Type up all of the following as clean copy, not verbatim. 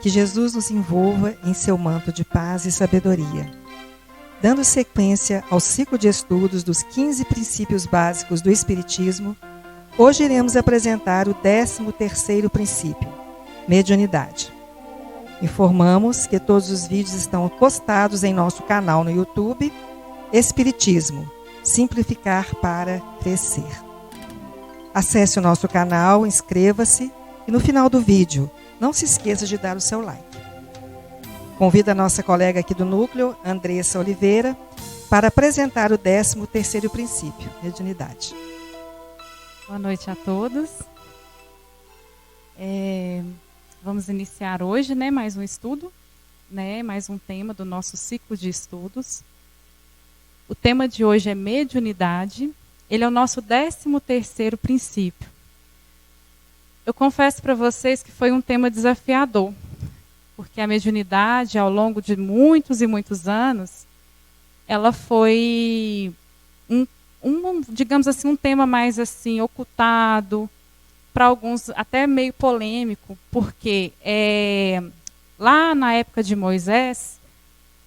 Que Jesus nos envolva em seu manto de paz e sabedoria. Dando sequência ao ciclo de estudos dos 15 princípios básicos do Espiritismo, hoje iremos apresentar o 13º princípio, mediunidade. Informamos que todos os vídeos estão postados em nosso canal no YouTube, Espiritismo, Simplificar para Crescer. Acesse o nosso canal, inscreva-se e no final do vídeo, não se esqueça de dar o seu like. Convido a nossa colega aqui do núcleo, Andressa Oliveira, para apresentar o 13º princípio, mediunidade. Boa noite a todos. Vamos iniciar hoje, mais um estudo, mais um tema do nosso ciclo de estudos. O tema de hoje é mediunidade. Ele é o nosso 13º princípio. Eu confesso para vocês que foi um tema desafiador, porque a mediunidade, ao longo de muitos e muitos anos, ela foi digamos assim, um tema mais assim ocultado, para alguns até meio polêmico, porque lá na época de Moisés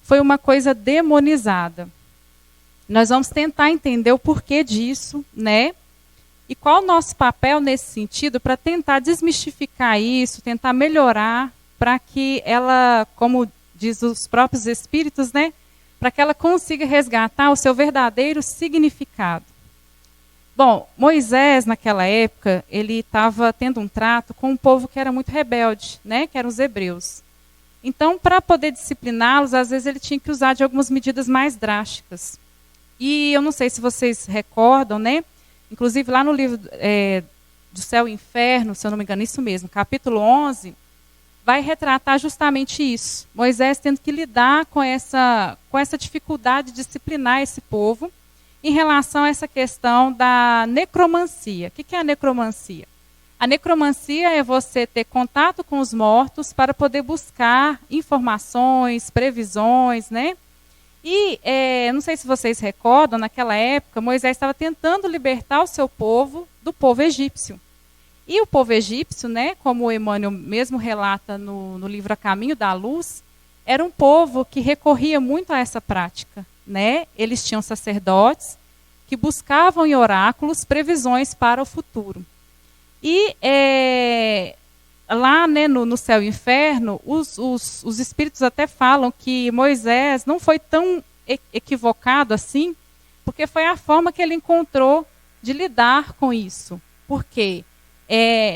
foi uma coisa demonizada. Nós vamos tentar entender o porquê disso, E qual o nosso papel nesse sentido para tentar desmistificar isso, tentar melhorar, para que ela, como diz os próprios espíritos, para que ela consiga resgatar o seu verdadeiro significado. Bom, Moisés, naquela época, ele estava tendo um trato com um povo que era muito rebelde, que eram os hebreus. Então, para poder discipliná-los, às vezes ele tinha que usar de algumas medidas mais drásticas. E eu não sei se vocês recordam, inclusive lá no livro do Céu e Inferno, se eu não me engano, isso mesmo, capítulo 11, vai retratar justamente isso. Moisés tendo que lidar com essa dificuldade de disciplinar esse povo em relação a essa questão da necromancia. O que é a necromancia? A necromancia é você ter contato com os mortos para poder buscar informações, previsões, E, não sei se vocês recordam, naquela época, Moisés estava tentando libertar o seu povo do povo egípcio. E o povo egípcio, como o Emmanuel mesmo relata no livro A Caminho da Luz, era um povo que recorria muito a essa prática. Eles tinham sacerdotes que buscavam em oráculos previsões para o futuro. E lá no Céu e Inferno, os espíritos até falam que Moisés não foi tão equivocado assim, porque foi a forma que ele encontrou de lidar com isso. Por quê?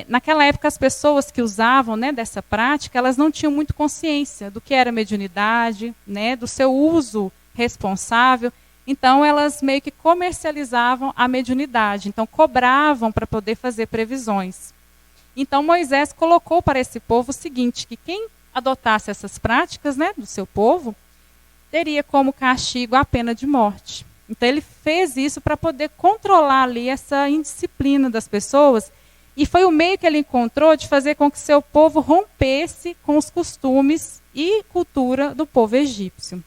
Naquela época, as pessoas que usavam dessa prática, elas não tinham muito consciência do que era mediunidade, do seu uso responsável. Então, elas meio que comercializavam a mediunidade. Então, cobravam para poder fazer previsões. Então, Moisés colocou para esse povo o seguinte, que quem adotasse essas práticas do seu povo, teria como castigo a pena de morte. Então, ele fez isso para poder controlar ali essa indisciplina das pessoas, e foi o meio que ele encontrou de fazer com que seu povo rompesse com os costumes e cultura do povo egípcio.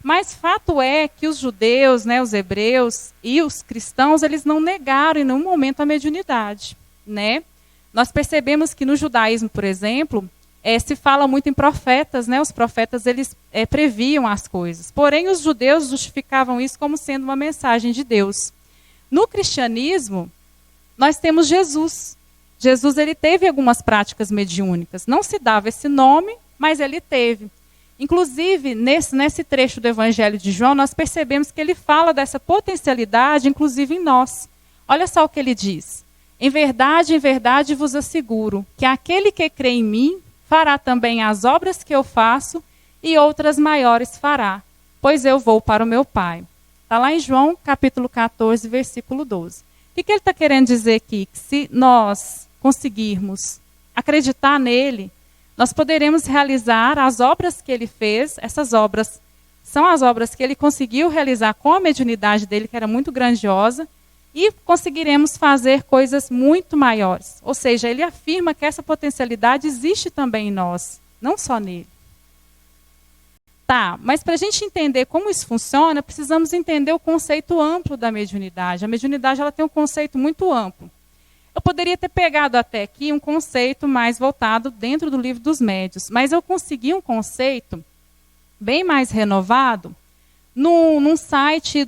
Mas fato é que os judeus, os hebreus e os cristãos, eles não negaram em nenhum momento a mediunidade, Nós percebemos que no judaísmo, por exemplo, se fala muito em profetas, Os profetas, eles previam as coisas. Porém, os judeus justificavam isso como sendo uma mensagem de Deus. No cristianismo, nós temos Jesus. Jesus, ele teve algumas práticas mediúnicas. Não se dava esse nome, mas ele teve. Inclusive, nesse trecho do Evangelho de João, nós percebemos que ele fala dessa potencialidade, inclusive em nós. Olha só o que ele diz. Em verdade vos asseguro que aquele que crê em mim fará também as obras que eu faço e outras maiores fará, pois eu vou para o meu Pai. Está lá em João, capítulo 14, versículo 12. O que ele está querendo dizer aqui? Que se nós conseguirmos acreditar nele, nós poderemos realizar as obras que ele fez. Essas obras são as obras que ele conseguiu realizar com a mediunidade dele, que era muito grandiosa, e conseguiremos fazer coisas muito maiores. Ou seja, ele afirma que essa potencialidade existe também em nós, não só nele. Tá, mas para a gente entender como isso funciona, precisamos entender o conceito amplo da mediunidade. A mediunidade ela tem um conceito muito amplo. Eu poderia ter pegado até aqui um conceito mais voltado dentro do Livro dos Médiuns, mas eu consegui um conceito bem mais renovado num site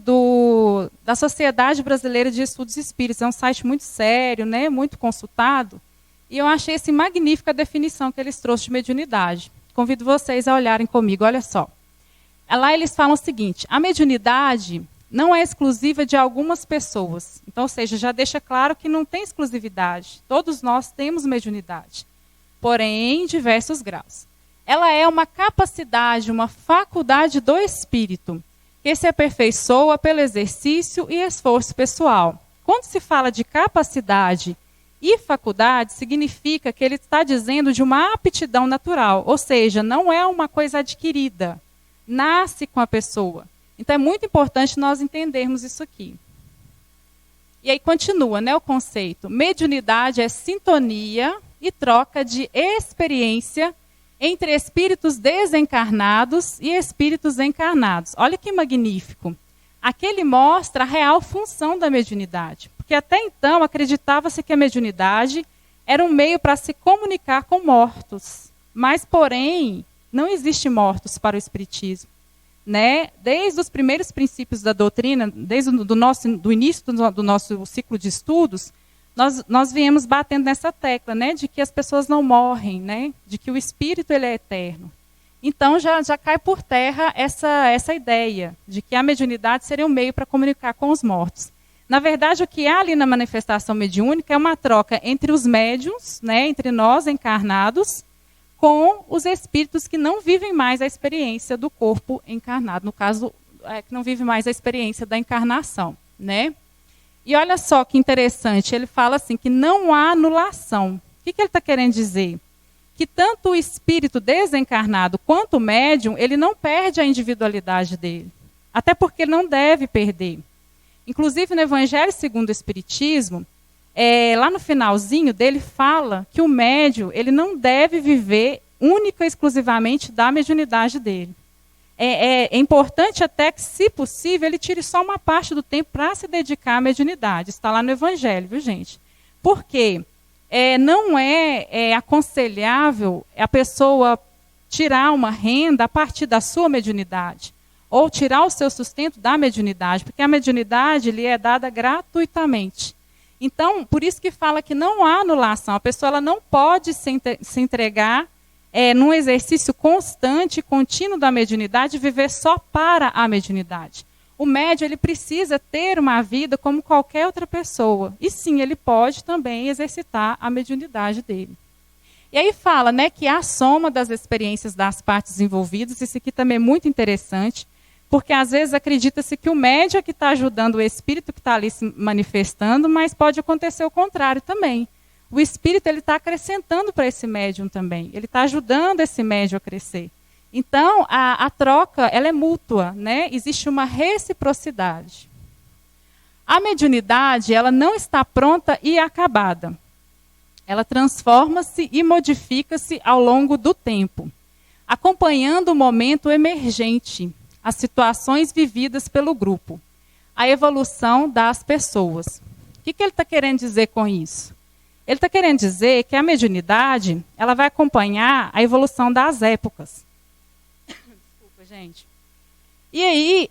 da Sociedade Brasileira de Estudos Espíritas. É um site muito sério, né, muito consultado, e eu achei assim, magnífica a definição que eles trouxeram de mediunidade. Convido vocês a olharem comigo, olha só. Lá eles falam o seguinte: a mediunidade não é exclusiva de algumas pessoas. Então, ou seja, já deixa claro que não tem exclusividade. Todos nós temos mediunidade, porém em diversos graus. Ela é uma capacidade, uma faculdade do espírito, que se aperfeiçoa pelo exercício e esforço pessoal. Quando se fala de capacidade e faculdade, significa que ele está dizendo de uma aptidão natural, ou seja, não é uma coisa adquirida, nasce com a pessoa. Então é muito importante nós entendermos isso aqui. E aí continua, né, o conceito. Mediunidade é sintonia e troca de experiência entre espíritos desencarnados e espíritos encarnados. Olha que magnífico. Aqui ele mostra a real função da mediunidade. Porque até então acreditava-se que a mediunidade era um meio para se comunicar com mortos. Mas, porém, não existe mortos para o espiritismo. Né? Desde os primeiros princípios da doutrina, desde do início do nosso ciclo de estudos, nós viemos batendo nessa tecla, né? De que as pessoas não morrem, né? De que o espírito ele é eterno. Então já cai por terra essa ideia de que a mediunidade seria um meio para comunicar com os mortos. Na verdade, o que há ali na manifestação mediúnica é uma troca entre os médiuns, né? Entre nós encarnados, com os espíritos que não vivem mais a experiência do corpo encarnado. No caso, que não vive mais a experiência da encarnação, né? E olha só que interessante, ele fala assim, que não há anulação. O que ele está querendo dizer? Que tanto o espírito desencarnado quanto o médium, ele não perde a individualidade dele. Até porque ele não deve perder. Inclusive, no Evangelho segundo o Espiritismo, lá no finalzinho dele fala que o médium ele não deve viver única e exclusivamente da mediunidade dele. É importante até que, se possível, ele tire só uma parte do tempo para se dedicar à mediunidade. Está lá no Evangelho, viu, gente? Por quê? Não é aconselhável a pessoa tirar uma renda a partir da sua mediunidade, ou tirar o seu sustento da mediunidade, porque a mediunidade lhe é dada gratuitamente. Então, por isso que fala que não há anulação. A pessoa ela não pode se entregar num exercício constante e contínuo da mediunidade e viver só para a mediunidade. O médium ele precisa ter uma vida como qualquer outra pessoa. E sim, ele pode também exercitar a mediunidade dele. E aí fala, né, que a soma das experiências das partes envolvidas, isso aqui também é muito interessante, porque às vezes acredita-se que o médium é que está ajudando o espírito que está ali se manifestando, mas pode acontecer o contrário também. O espírito ele está acrescentando para esse médium também, ele está ajudando esse médium a crescer. Então, a troca ela é mútua, né? Existe uma reciprocidade. A mediunidade ela não está pronta e acabada. Ela transforma-se e modifica-se ao longo do tempo, acompanhando o momento emergente, as situações vividas pelo grupo, a evolução das pessoas. O que ele está querendo dizer com isso? Ele está querendo dizer que a mediunidade ela vai acompanhar a evolução das épocas. Desculpa, gente. E aí,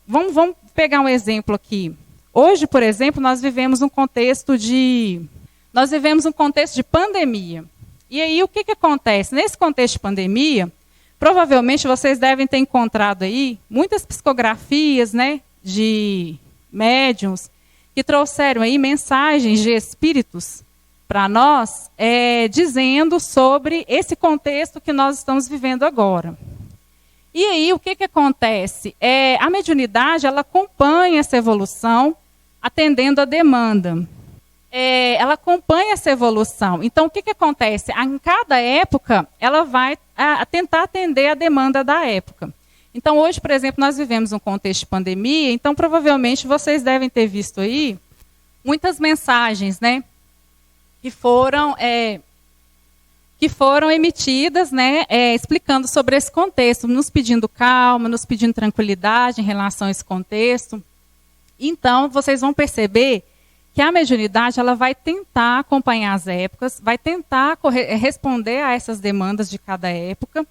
vamos pegar um exemplo aqui. Hoje, por exemplo, nós vivemos um contexto de pandemia. E aí, o que acontece? Nesse contexto de pandemia, provavelmente vocês devem ter encontrado aí muitas psicografias, né, de médiuns que trouxeram aí mensagens de espíritos para nós, dizendo sobre esse contexto que nós estamos vivendo agora. E aí, o que acontece? A mediunidade, ela acompanha essa evolução, atendendo a demanda. Ela acompanha essa evolução. Então, o que acontece? Em cada época, ela vai tentar atender a demanda da época. Então, hoje, por exemplo, nós vivemos um contexto de pandemia, então, provavelmente, vocês devem ter visto aí muitas mensagens, né, que foram emitidas, né, explicando sobre esse contexto, nos pedindo calma, nos pedindo tranquilidade em relação a esse contexto. Então, vocês vão perceber que a mediunidade ela vai tentar acompanhar as épocas, vai tentar responder a essas demandas de cada época,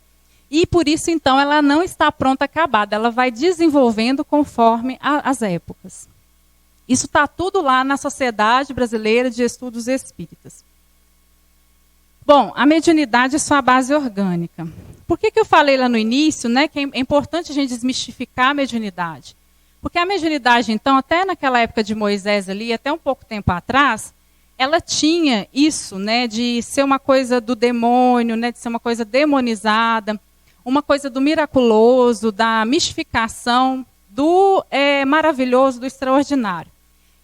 e por isso, então, ela não está pronta, acabada, ela vai desenvolvendo conforme as épocas. Isso está tudo lá na Sociedade Brasileira de Estudos Espíritas. Bom, a mediunidade é sua base orgânica. Por que eu falei lá no início, né, que é importante a gente desmistificar a mediunidade? Porque a mediunidade, então, até naquela época de Moisés ali, até um pouco tempo atrás, ela tinha isso, né, de ser uma coisa do demônio, né, de ser uma coisa demonizada, uma coisa do miraculoso, da mistificação, do maravilhoso, do extraordinário.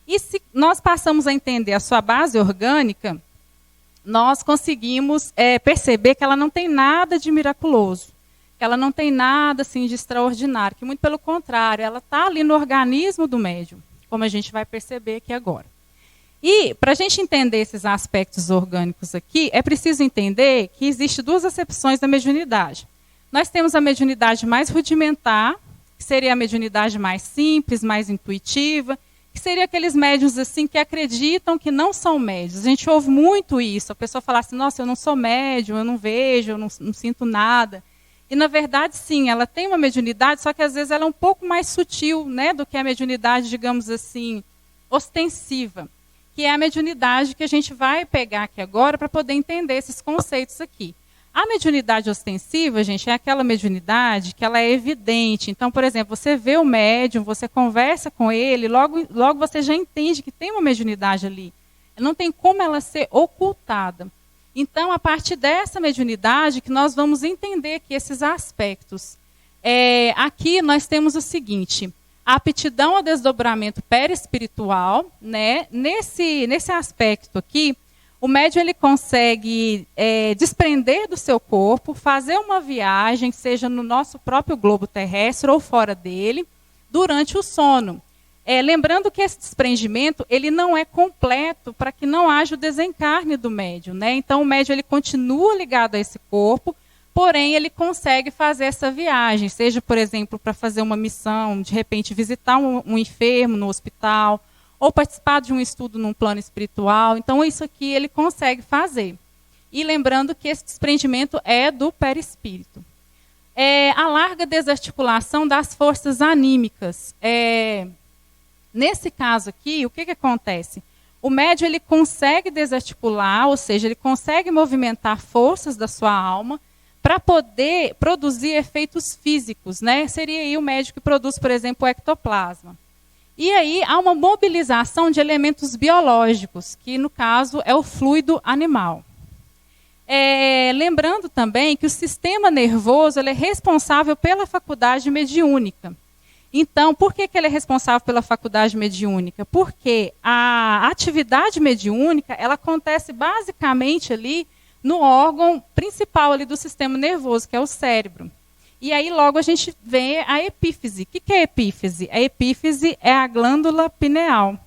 E se nós passamos a entender a sua base orgânica, nós conseguimos perceber que ela não tem nada de miraculoso, que ela não tem nada assim, de extraordinário, que muito pelo contrário, ela está ali no organismo do médium, como a gente vai perceber aqui agora. E, para a gente entender esses aspectos orgânicos aqui, é preciso entender que existem duas acepções da mediunidade. Nós temos a mediunidade mais rudimentar, que seria a mediunidade mais simples, mais intuitiva, que seria aqueles médiuns assim que acreditam que não são médiuns. A gente ouve muito isso, a pessoa fala assim, nossa, eu não sou médium, eu não vejo, eu não sinto nada. E, na verdade, sim, ela tem uma mediunidade, só que às vezes ela é um pouco mais sutil, né, do que a mediunidade, digamos assim, ostensiva, que é a mediunidade que a gente vai pegar aqui agora para poder entender esses conceitos aqui. A mediunidade ostensiva, gente, é aquela mediunidade que ela é evidente. Então, por exemplo, você vê o médium, você conversa com ele, logo você já entende que tem uma mediunidade ali. Não tem como ela ser ocultada. Então, a partir dessa mediunidade que nós vamos entender aqui esses aspectos. Aqui nós temos o seguinte, a aptidão ao desdobramento perispiritual, né? Nesse aspecto aqui, o médium ele consegue desprender do seu corpo, fazer uma viagem, seja no nosso próprio globo terrestre ou fora dele, durante o sono. Lembrando que esse desprendimento ele não é completo para que não haja o desencarne do médium, né? Então o médium ele continua ligado a esse corpo, porém ele consegue fazer essa viagem, seja, por exemplo, para fazer uma missão, de repente visitar um enfermo no hospital, ou participar de um estudo num plano espiritual. Então, isso aqui ele consegue fazer. E lembrando que esse desprendimento é do perispírito. A larga desarticulação das forças anímicas. Nesse caso aqui, o que acontece? O médium ele consegue desarticular, ou seja, ele consegue movimentar forças da sua alma para poder produzir efeitos físicos, né? Seria aí o médium que produz, por exemplo, o ectoplasma. E aí há uma mobilização de elementos biológicos, que no caso é o fluido animal. Lembrando também que o sistema nervoso ele é responsável pela faculdade mediúnica. Então, por que ele é responsável pela faculdade mediúnica? Porque a atividade mediúnica ela acontece basicamente ali no órgão principal ali do sistema nervoso, que é o cérebro. E aí logo a gente vê a epífise. O que é a epífise? A epífise é a glândula pineal.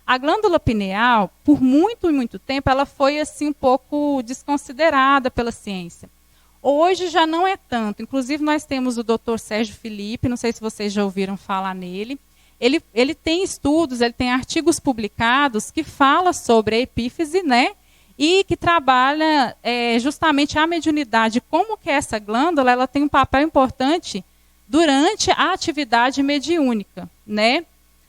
A glândula pineal, por muito e muito tempo, ela foi assim um pouco desconsiderada pela ciência. Hoje já não é tanto. Inclusive nós temos o Dr. Sérgio Felipe, não sei se vocês já ouviram falar nele. Ele tem estudos, ele tem artigos publicados que falam sobre a epífise, né? E que trabalha justamente a mediunidade, como que essa glândula ela tem um papel importante durante a atividade mediúnica, né?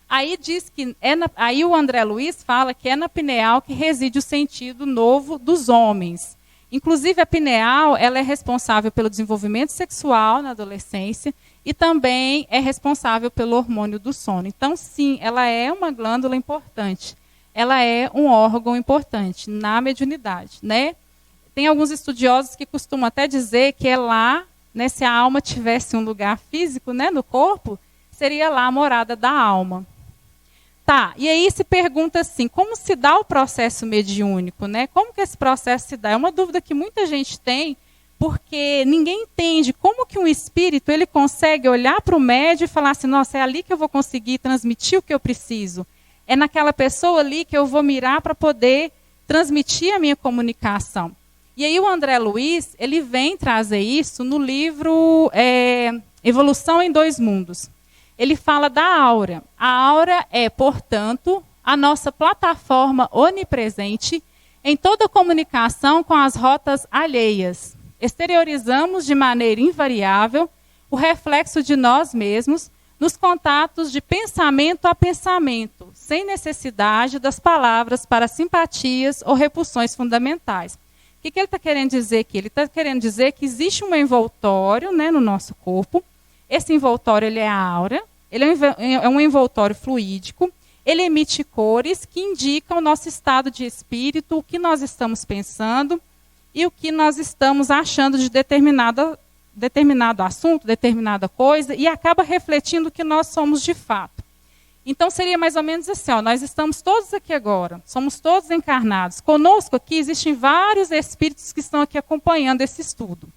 Aí diz que aí o André Luiz fala que é na pineal que reside o sentido novo dos homens. Inclusive a pineal ela é responsável pelo desenvolvimento sexual na adolescência e também é responsável pelo hormônio do sono. Então, sim, ela é uma glândula importante. Ela é um órgão importante na mediunidade, né? Tem alguns estudiosos que costumam até dizer que é lá, né, se a alma tivesse um lugar físico, né, no corpo, seria lá a morada da alma. Tá, e aí se pergunta assim, como se dá o processo mediúnico, né? Como que esse processo se dá? É uma dúvida que muita gente tem, porque ninguém entende como que um espírito ele consegue olhar para o médium e falar assim, nossa, é ali que eu vou conseguir transmitir o que eu preciso. É naquela pessoa ali que eu vou mirar para poder transmitir a minha comunicação. E aí o André Luiz, ele vem trazer isso no livro Evolução em Dois Mundos. Ele fala da aura. A aura é, portanto, a nossa plataforma onipresente em toda comunicação com as rotas alheias. Exteriorizamos de maneira invariável o reflexo de nós mesmos nos contatos de pensamento a pensamento, sem necessidade das palavras para simpatias ou repulsões fundamentais. O que ele está querendo dizer aqui? Ele está querendo dizer que existe um envoltório, né, no nosso corpo. Esse envoltório ele é a aura, ele é um envoltório fluídico, ele emite cores que indicam o nosso estado de espírito, o que nós estamos pensando e o que nós estamos achando de determinado assunto, determinada coisa, e acaba refletindo o que nós somos de fato. Então, seria mais ou menos assim, ó, nós estamos todos aqui agora, somos todos encarnados. Conosco aqui existem vários espíritos que estão aqui acompanhando esse estudo.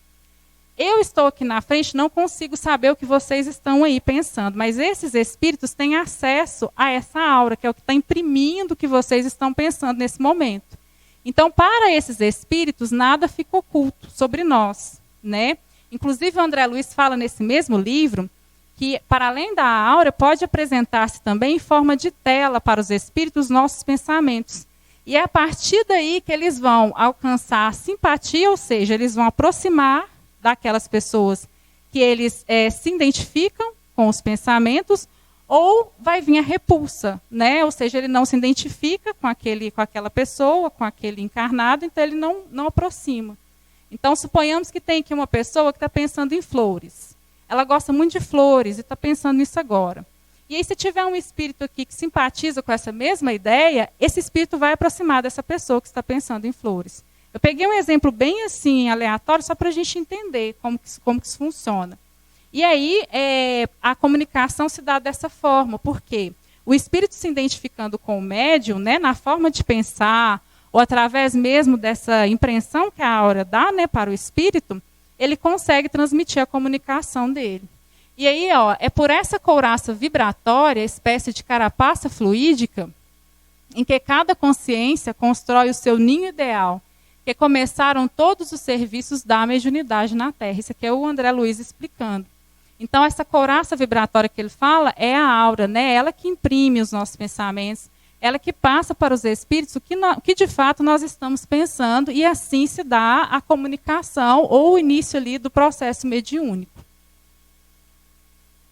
Eu estou aqui na frente, não consigo saber o que vocês estão aí pensando, mas esses espíritos têm acesso a essa aura, que é o que está imprimindo o que vocês estão pensando nesse momento. Então, para esses espíritos, nada fica oculto sobre nós, né? Inclusive, o André Luiz fala nesse mesmo livro que, para além da aura, pode apresentar-se também em forma de tela para os espíritos nossos pensamentos. E é a partir daí que eles vão alcançar a simpatia, ou seja, eles vão aproximar daquelas pessoas que eles se identificam com os pensamentos, ou vai vir a repulsa, né? Ou seja, ele não se identifica com aquela pessoa, com aquele encarnado, então ele não aproxima. Então, suponhamos que tem aqui uma pessoa que está pensando em flores. Ela gosta muito de flores e está pensando nisso agora. E aí, se tiver um espírito aqui que simpatiza com essa mesma ideia, esse espírito vai aproximar dessa pessoa que está pensando em flores. Eu peguei um exemplo bem assim, aleatório, só para a gente entender como que isso funciona. E aí, a comunicação se dá dessa forma, porque o espírito se identificando com o médium, né, na forma de pensar, ou através mesmo dessa impressão que a aura dá, né, para o espírito, ele consegue transmitir a comunicação dele. E aí, ó, é por essa couraça vibratória, espécie de carapaça fluídica, em que cada consciência constrói o seu ninho ideal, que começaram todos os serviços da mediunidade na Terra. Isso aqui é o André Luiz explicando. Então, essa couraça vibratória que ele fala é a aura, né? Ela que imprime os nossos pensamentos, ela que passa para os espíritos o que de fato nós estamos pensando, e assim se dá a comunicação ou o início ali do processo mediúnico.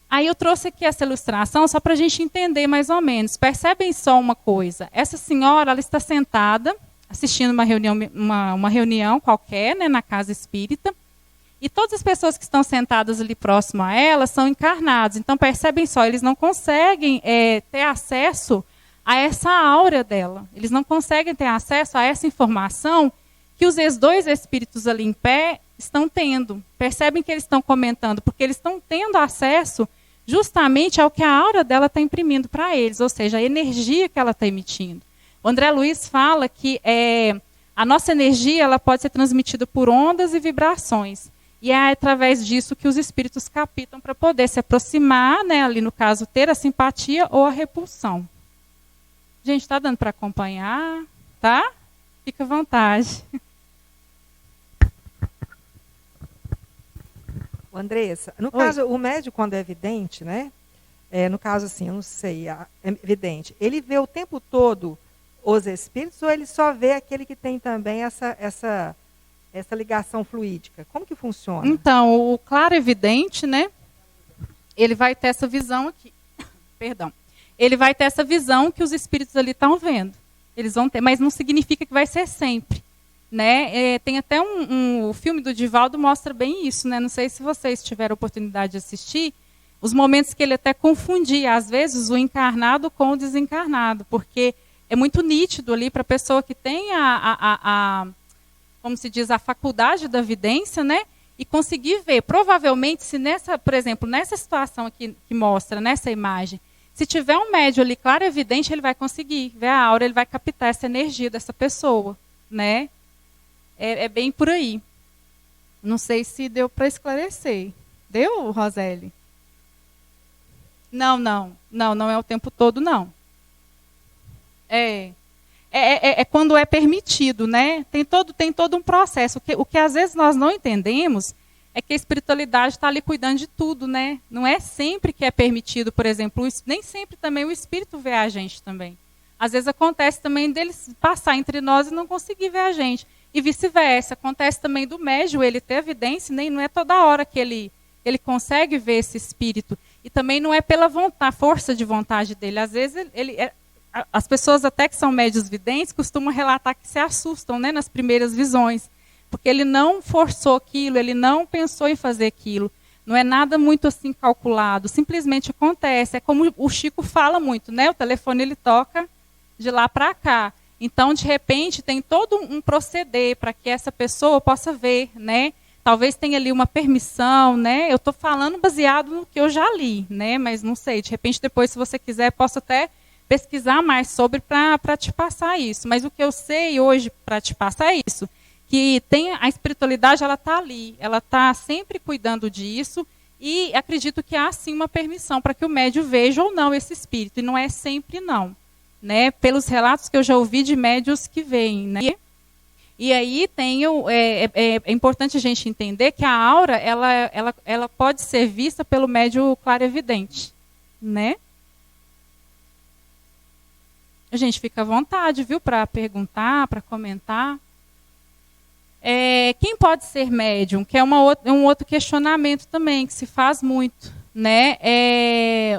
Aí eu trouxe aqui essa ilustração só para a gente entender mais ou menos. Percebem só uma coisa. Essa senhora, ela está sentada, assistindo uma reunião qualquer, né, na casa espírita, e todas as pessoas que estão sentadas ali próximo a ela são encarnados. Então, percebem só, eles não conseguem ter acesso a essa aura dela. Eles não conseguem ter acesso a essa informação que os dois espíritos ali em pé estão tendo. Percebem que eles estão comentando, porque eles estão tendo acesso justamente ao que a aura dela está imprimindo para eles, ou seja, a energia que ela está emitindo. O André Luiz fala que a nossa energia ela pode ser transmitida por ondas e vibrações. E é através disso que os espíritos captam para poder se aproximar, né, ali no caso, ter a simpatia ou a repulsão. Gente, está dando para acompanhar? Tá? Fica à vontade. Andressa, no caso, o médium, quando é vidente, né? No caso, assim, eu não sei, é vidente, ele vê o tempo todo os espíritos ou ele só vê aquele que tem também essa ligação fluídica? Como que funciona? Então, o claro-evidente, né? Ele vai ter essa visão aqui. Perdão. Ele vai ter essa visão que os espíritos ali estão vendo. Eles vão ter, mas não significa que vai ser sempre. Né? Tem até o filme do Divaldo mostra bem isso, né? Não sei se vocês tiveram a oportunidade de assistir, os momentos que ele até confundia, às vezes, o encarnado com o desencarnado, porque é muito nítido ali para a pessoa que tem como se diz, a faculdade da vidência, né? E conseguir ver. Provavelmente, se por exemplo, nessa situação aqui que mostra, nessa imagem, se tiver um médium ali claro e evidente, ele vai conseguir ver a aura, ele vai captar essa energia dessa pessoa, né? É bem por aí. Não sei se deu para esclarecer. Deu, Roseli? Não é o tempo todo, não. É quando é permitido, né? Tem todo um processo. O que às vezes nós não entendemos é que a espiritualidade está ali cuidando de tudo, né? Não é sempre que é permitido, por exemplo, nem sempre também o espírito vê a gente também. Às vezes acontece também deles passar entre nós e não conseguir ver a gente. E vice-versa. Acontece também do médium ele ter evidência, nem não é toda hora que ele consegue ver esse espírito. E também não é pela vontade, força de vontade dele. Às vezes as pessoas até que são médios videntes costumam relatar que se assustam, né, nas primeiras visões. Porque ele não forçou aquilo, ele não pensou em fazer aquilo. Não é nada muito assim calculado, simplesmente acontece. É como o Chico fala muito, né? O telefone ele toca de lá para cá. Então, de repente, tem todo um proceder para que essa pessoa possa ver, né? Talvez tenha ali uma permissão, né? Eu estou falando baseado no que eu já li, né? Mas não sei, de repente depois, se você quiser, posso até pesquisar mais sobre para te passar isso. Mas o que eu sei hoje para te passar é isso. Que tem a espiritualidade, ela está ali, ela está sempre cuidando disso e acredito que há sim uma permissão para que o médium veja ou não esse espírito, e não é sempre não, né? Pelos relatos que eu já ouvi de médiuns que veem, né? E aí é importante a gente entender que a aura, ela pode ser vista pelo médium clarividente, né? A gente fica à vontade, viu, para perguntar, para comentar. Quem pode ser médium? Que é um outro questionamento também, que se faz muito. Né?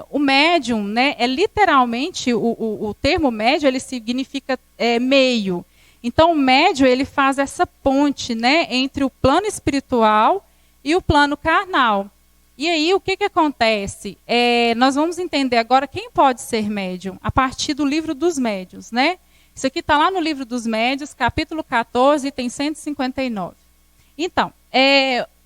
O médium, né, literalmente, o termo médium, ele significa meio. Então, o médium, ele faz essa ponte, né, entre o plano espiritual e o plano carnal. E aí, o que acontece? Nós vamos entender agora quem pode ser médium, a partir do livro dos médiuns, né? Isso aqui está lá no livro dos médiuns, capítulo 14, item 159. Então,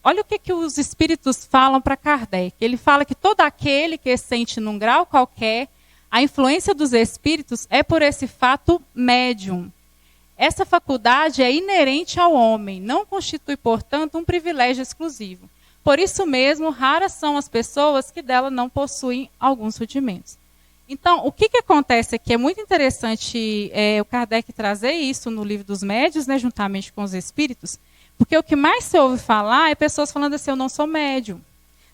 olha o que os espíritos falam para Kardec. Ele fala que todo aquele que sente num grau qualquer a influência dos espíritos é por esse fato médium. Essa faculdade é inerente ao homem, não constitui, portanto, um privilégio exclusivo. Por isso mesmo, raras são as pessoas que dela não possuem alguns rudimentos. Então, o que acontece aqui? É muito interessante o Kardec trazer isso no livro dos médiuns, né, juntamente com os espíritos, porque o que mais se ouve falar é pessoas falando assim, eu não sou médium.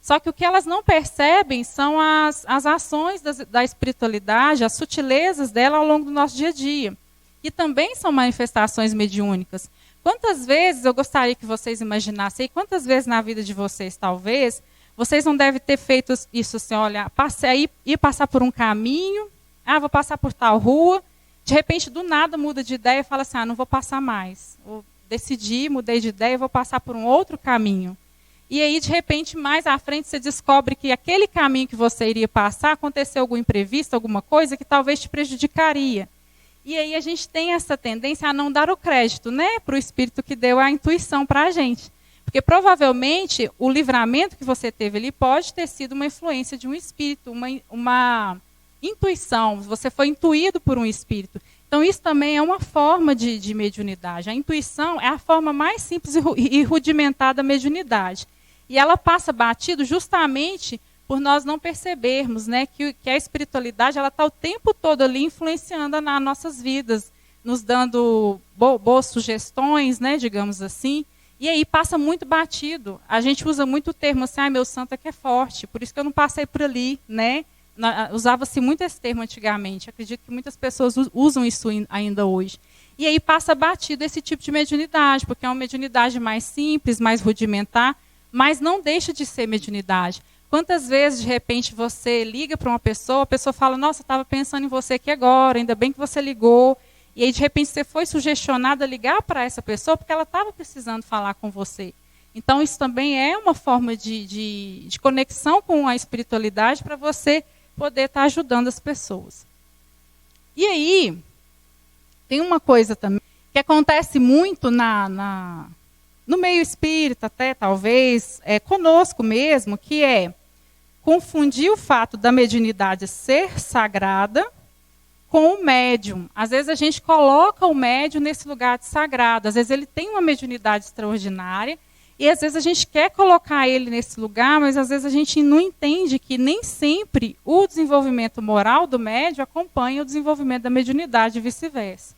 Só que o que elas não percebem são as ações da espiritualidade, as sutilezas dela ao longo do nosso dia a dia. E também são manifestações mediúnicas. Quantas vezes, eu gostaria que vocês imaginassem, quantas vezes na vida de vocês, talvez, vocês não devem ter feito isso assim, olha, ia passar por um caminho, vou passar por tal rua, de repente, do nada, muda de ideia e fala assim, não vou passar mais. Ou decidi, mudei de ideia, vou passar por um outro caminho. E aí, de repente, mais à frente, você descobre que aquele caminho que você iria passar, aconteceu algum imprevisto, alguma coisa que talvez te prejudicaria. E aí a gente tem essa tendência a não dar o crédito, né, para o espírito que deu a intuição para a gente. Porque provavelmente o livramento que você teve ali pode ter sido uma influência de um espírito, uma intuição, você foi intuído por um espírito. Então isso também é uma forma de mediunidade. A intuição é a forma mais simples e rudimentar da mediunidade. E ela passa batido justamente por nós não percebermos, né, que a espiritualidade está o tempo todo ali influenciando nas nossas vidas, nos dando boas sugestões, né, digamos assim. E aí passa muito batido. A gente usa muito o termo assim, meu santo é que é forte, por isso que eu não passei por ali, né? Usava-se muito esse termo antigamente. Acredito que muitas pessoas usam isso ainda hoje. E aí passa batido esse tipo de mediunidade, porque é uma mediunidade mais simples, mais rudimentar, mas não deixa de ser mediunidade. Quantas vezes, de repente, você liga para uma pessoa, a pessoa fala, nossa, eu estava pensando em você aqui agora, ainda bem que você ligou. E aí, de repente, você foi sugestionado a ligar para essa pessoa porque ela estava precisando falar com você. Então, isso também é uma forma de conexão com a espiritualidade para você poder estar ajudando as pessoas. E aí, tem uma coisa também que acontece muito no meio espírita, até talvez, conosco mesmo, que é confundir o fato da mediunidade ser sagrada com o médium. Às vezes a gente coloca o médium nesse lugar de sagrado. Às vezes ele tem uma mediunidade extraordinária e às vezes a gente quer colocar ele nesse lugar, mas às vezes a gente não entende que nem sempre o desenvolvimento moral do médium acompanha o desenvolvimento da mediunidade e vice-versa.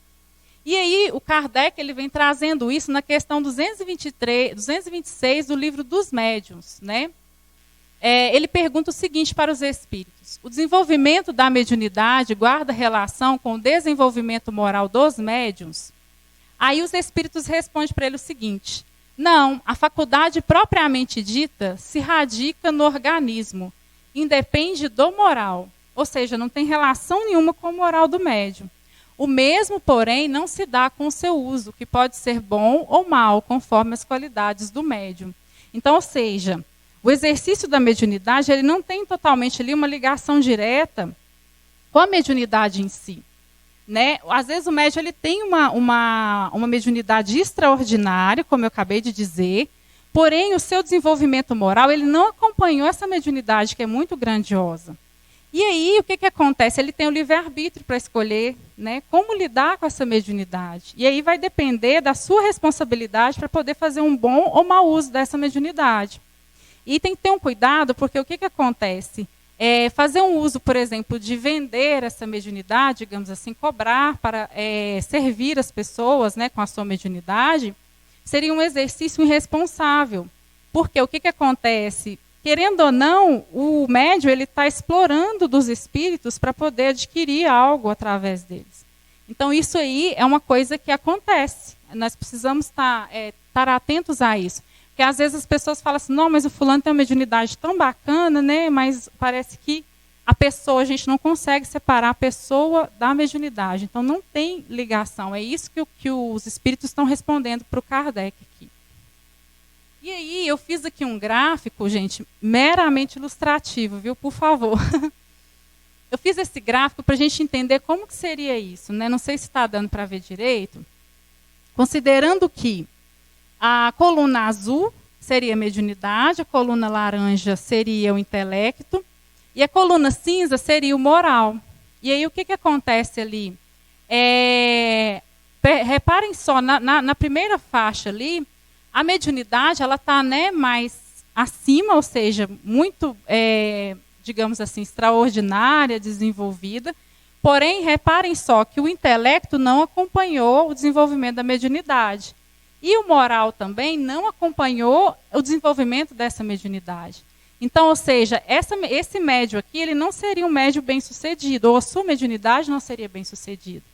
E aí o Kardec ele vem trazendo isso na questão 226 do livro dos médiuns, né? ele pergunta o seguinte para os espíritos: o desenvolvimento da mediunidade guarda relação com o desenvolvimento moral dos médiuns? Aí os espíritos respondem para ele o seguinte: não, a faculdade propriamente dita se radica no organismo, independe do moral, ou seja, não tem relação nenhuma com o moral do médium. O mesmo, porém, não se dá com o seu uso, que pode ser bom ou mal, conforme as qualidades do médium. Então, ou seja, o exercício da mediunidade ele não tem totalmente ali uma ligação direta com a mediunidade em si. Né? Às vezes o médium ele tem uma mediunidade extraordinária, como eu acabei de dizer, porém o seu desenvolvimento moral ele não acompanhou essa mediunidade que é muito grandiosa. E aí o que acontece? Ele tem o livre-arbítrio para escolher, né, como lidar com essa mediunidade. E aí vai depender da sua responsabilidade para poder fazer um bom ou mau uso dessa mediunidade. E tem que ter um cuidado, porque o que acontece? Fazer um uso, por exemplo, de vender essa mediunidade, digamos assim, cobrar para servir as pessoas, né, com a sua mediunidade, seria um exercício irresponsável. Porque o que acontece? Querendo ou não, o médium ele está explorando dos espíritos para poder adquirir algo através deles. Então, isso aí é uma coisa que acontece. Nós precisamos estar atentos a isso. Porque às vezes as pessoas falam assim, não, mas o fulano tem uma mediunidade tão bacana, né? Mas parece que a gente não consegue separar a pessoa da mediunidade. Então não tem ligação. É isso que os espíritos estão respondendo para o Kardec aqui. E aí eu fiz aqui um gráfico, gente, meramente ilustrativo, viu? Por favor. Eu fiz esse gráfico para a gente entender como que seria isso, né? Não sei se está dando para ver direito. Considerando que a coluna azul seria a mediunidade, a coluna laranja seria o intelecto e a coluna cinza seria o moral. E aí o que acontece ali? Reparem só, na primeira faixa ali, a mediunidade ela está, né, mais acima, ou seja, muito, digamos assim, extraordinária, desenvolvida. Porém, reparem só que o intelecto não acompanhou o desenvolvimento da mediunidade. E o moral também não acompanhou o desenvolvimento dessa mediunidade. Então, ou seja, esse médium aqui, ele não seria um médium bem-sucedido, ou a sua mediunidade não seria bem-sucedida.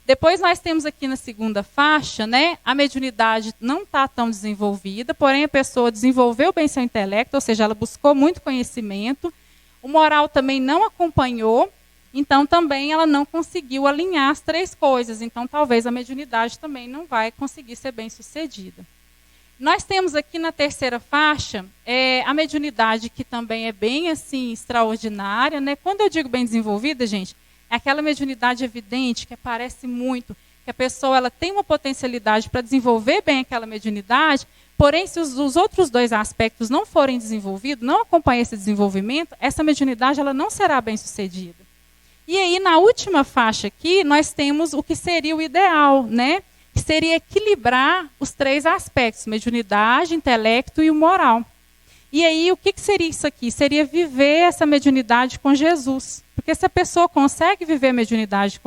Depois nós temos aqui na segunda faixa, né, a mediunidade não está tão desenvolvida, porém a pessoa desenvolveu bem seu intelecto, ou seja, ela buscou muito conhecimento. O moral também não acompanhou, então também ela não conseguiu alinhar as três coisas. Então talvez a mediunidade também não vai conseguir ser bem sucedida. Nós temos aqui na terceira faixa a mediunidade que também é bem assim extraordinária, né? Quando eu digo bem desenvolvida, gente, é aquela mediunidade evidente que aparece muito, que a pessoa ela tem uma potencialidade para desenvolver bem aquela mediunidade, porém se os outros dois aspectos não forem desenvolvidos, não acompanhar esse desenvolvimento, essa mediunidade ela não será bem sucedida. E aí, na última faixa aqui, nós temos o que seria o ideal, né? Que seria equilibrar os três aspectos, mediunidade, intelecto e o moral. E aí, o que seria isso aqui? Seria viver essa mediunidade com Jesus. Porque se a pessoa consegue viver a mediunidade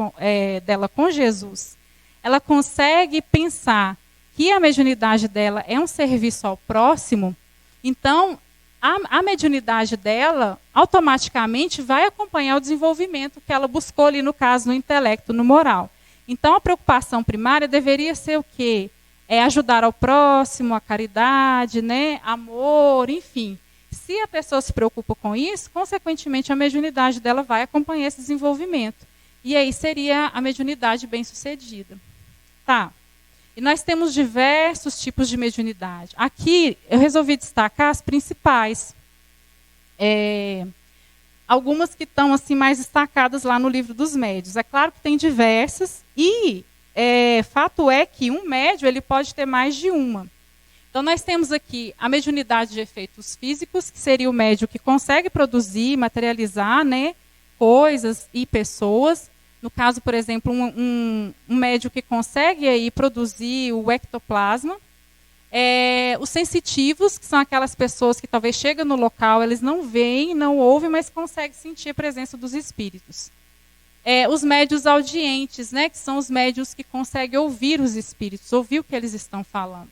dela com Jesus, ela consegue pensar que a mediunidade dela é um serviço ao próximo, então a mediunidade dela automaticamente vai acompanhar o desenvolvimento que ela buscou ali, no caso, no intelecto, no moral. Então, a preocupação primária deveria ser o quê? Ajudar ao próximo, a caridade, né? Amor, enfim. Se a pessoa se preocupa com isso, consequentemente, a mediunidade dela vai acompanhar esse desenvolvimento. E aí seria a mediunidade bem-sucedida. Tá. E nós temos diversos tipos de mediunidade. Aqui, eu resolvi destacar as principais. Algumas que estão assim, mais destacadas lá no Livro dos Médiuns. É claro que tem diversas. E fato é que um médium ele pode ter mais de uma. Então, nós temos aqui a mediunidade de efeitos físicos, que seria o médium que consegue produzir, materializar, né, coisas e pessoas. No caso, por exemplo, um médium que consegue aí produzir o ectoplasma. Os sensitivos, que são aquelas pessoas que talvez chegam no local, eles não veem, não ouvem, mas conseguem sentir a presença dos espíritos. Os médiuns audientes, né, que são os médiuns que conseguem ouvir os espíritos, ouvir o que eles estão falando.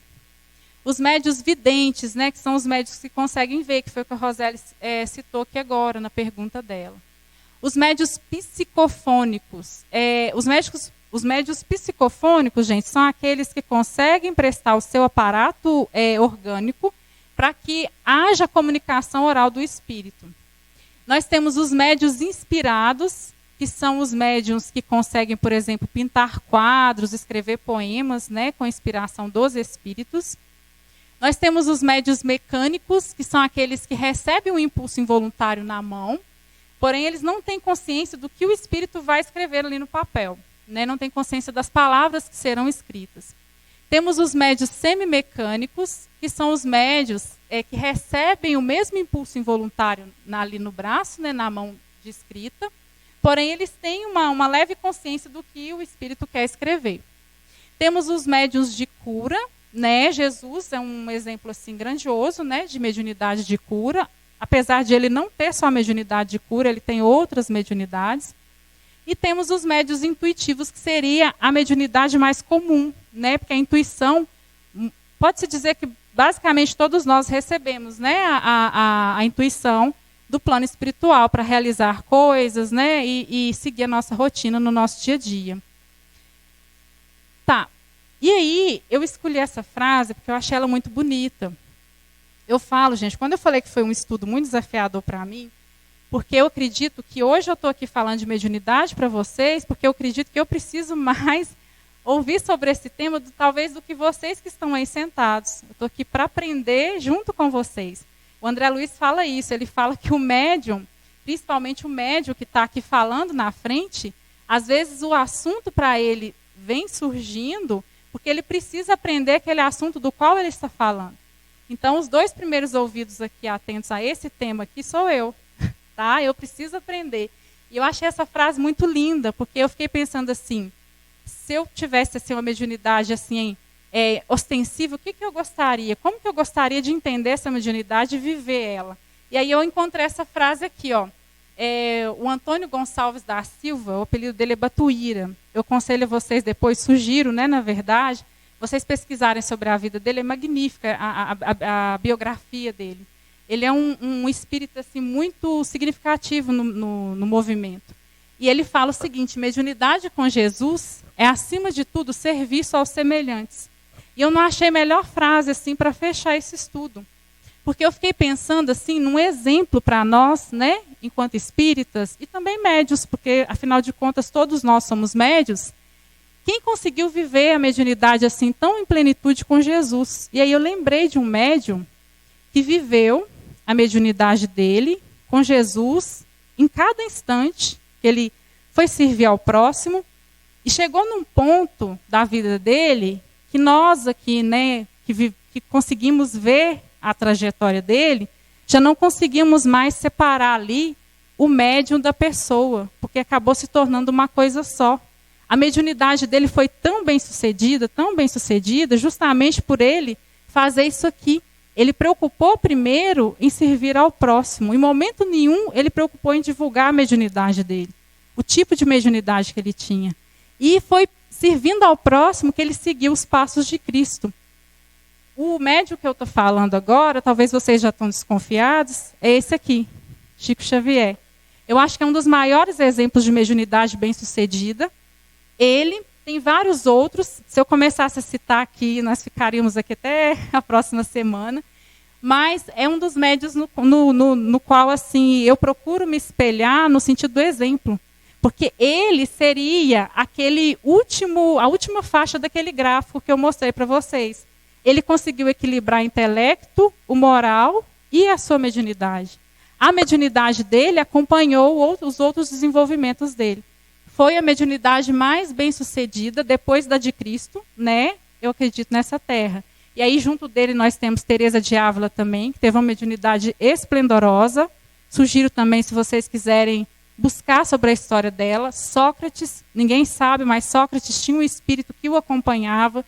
Os médios videntes, né, que são os médios que conseguem ver, que foi o que a Roseli citou aqui agora na pergunta dela. Os médios psicofônicos. Os médios psicofônicos, gente, são aqueles que conseguem prestar o seu aparato orgânico para que haja comunicação oral do espírito. Nós temos os médios inspirados, que são os médiuns que conseguem, por exemplo, pintar quadros, escrever poemas, né, com inspiração dos espíritos. Nós temos os médios mecânicos, que são aqueles que recebem um impulso involuntário na mão, porém eles não têm consciência do que o espírito vai escrever ali no papel, né? Não tem consciência das palavras que serão escritas. Temos os médios semimecânicos, que são os médios que recebem o mesmo impulso involuntário ali no braço, né, na mão de escrita, porém eles têm uma leve consciência do que o espírito quer escrever. Temos os médiuns de cura, né? Jesus é um exemplo assim grandioso, né, de mediunidade de cura. Apesar de ele não ter só a mediunidade de cura, ele tem outras mediunidades. E temos os médios intuitivos, que seria a mediunidade mais comum, né? Porque a intuição, pode-se dizer que basicamente todos nós recebemos, né, a intuição do plano espiritual para realizar coisas, né, e seguir a nossa rotina no nosso dia a dia. Tá. E aí, eu escolhi essa frase porque eu achei ela muito bonita. Eu falo, gente, quando eu falei que foi um estudo muito desafiador para mim, porque eu acredito que hoje eu estou aqui falando de mediunidade para vocês, porque eu acredito que eu preciso mais ouvir sobre esse tema, talvez do que vocês que estão aí sentados. Eu estou aqui para aprender junto com vocês. O André Luiz fala isso, ele fala que o médium, principalmente o médium que está aqui falando na frente, às vezes o assunto para ele vem surgindo, porque ele precisa aprender aquele assunto do qual ele está falando. Então, os 2 primeiros ouvidos aqui atentos a esse tema aqui sou eu. Tá? Eu preciso aprender. E eu achei essa frase muito linda, porque eu fiquei pensando assim, se eu tivesse assim, uma mediunidade assim, ostensiva, o que eu gostaria? Como que eu gostaria de entender essa mediunidade e viver ela? E aí eu encontrei essa frase aqui, ó. O Antônio Gonçalves da Silva, o apelido dele é Batuíra. Eu aconselho a vocês depois, sugiro, né, na verdade, vocês pesquisarem sobre a vida dele, é magnífica a biografia dele. Ele é um espírito assim, muito significativo no movimento. E ele fala o seguinte, mediunidade com Jesus é, acima de tudo, serviço aos semelhantes. E eu não achei melhor frase assim para fechar esse estudo. Porque eu fiquei pensando assim, num exemplo para nós, né, enquanto espíritas, e também médios, porque, afinal de contas, todos nós somos médios. Quem conseguiu viver a mediunidade assim, tão em plenitude com Jesus? E aí eu lembrei de um médium que viveu a mediunidade dele com Jesus em cada instante que ele foi servir ao próximo e chegou num ponto da vida dele que nós aqui, né, que conseguimos ver a trajetória dele, já não conseguimos mais separar ali o médium da pessoa, porque acabou se tornando uma coisa só. A mediunidade dele foi tão bem sucedida, justamente por ele fazer isso aqui. Ele preocupou primeiro em servir ao próximo. Em momento nenhum, ele preocupou em divulgar a mediunidade dele. O tipo de mediunidade que ele tinha. E foi servindo ao próximo que ele seguiu os passos de Cristo. O médium que eu estou falando agora, talvez vocês já estão desconfiados, é esse aqui, Chico Xavier. Eu acho que é um dos maiores exemplos de mediunidade bem-sucedida. Ele tem vários outros. Se eu começasse a citar aqui, nós ficaríamos aqui até a próxima semana. Mas é um dos médiuns no qual assim, eu procuro me espelhar no sentido do exemplo. Porque ele seria a última faixa daquele gráfico que eu mostrei para vocês. Ele conseguiu equilibrar o intelecto, o moral e a sua mediunidade. A mediunidade dele acompanhou os outros desenvolvimentos dele. Foi a mediunidade mais bem-sucedida depois da de Cristo, né? Eu acredito nessa terra. E aí, junto dele, nós temos Teresa de Ávila também, que teve uma mediunidade esplendorosa. Sugiro também, se vocês quiserem buscar sobre a história dela. Sócrates, ninguém sabe, mas Sócrates tinha um espírito que o acompanhava,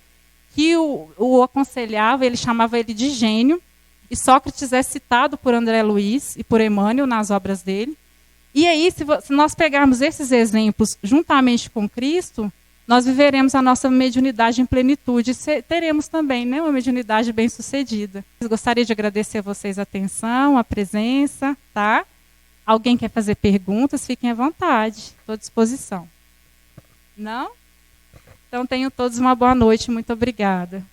que o aconselhava, ele chamava ele de gênio. E Sócrates é citado por André Luiz e por Emmanuel nas obras dele. E aí, se nós pegarmos esses exemplos juntamente com Cristo, nós viveremos a nossa mediunidade em plenitude. Teremos também, né, uma mediunidade bem-sucedida. Gostaria de agradecer a vocês a atenção, a presença, tá? Alguém quer fazer perguntas? Fiquem à vontade. Estou à disposição. Não? Então, tenham todos uma boa noite. Muito obrigada.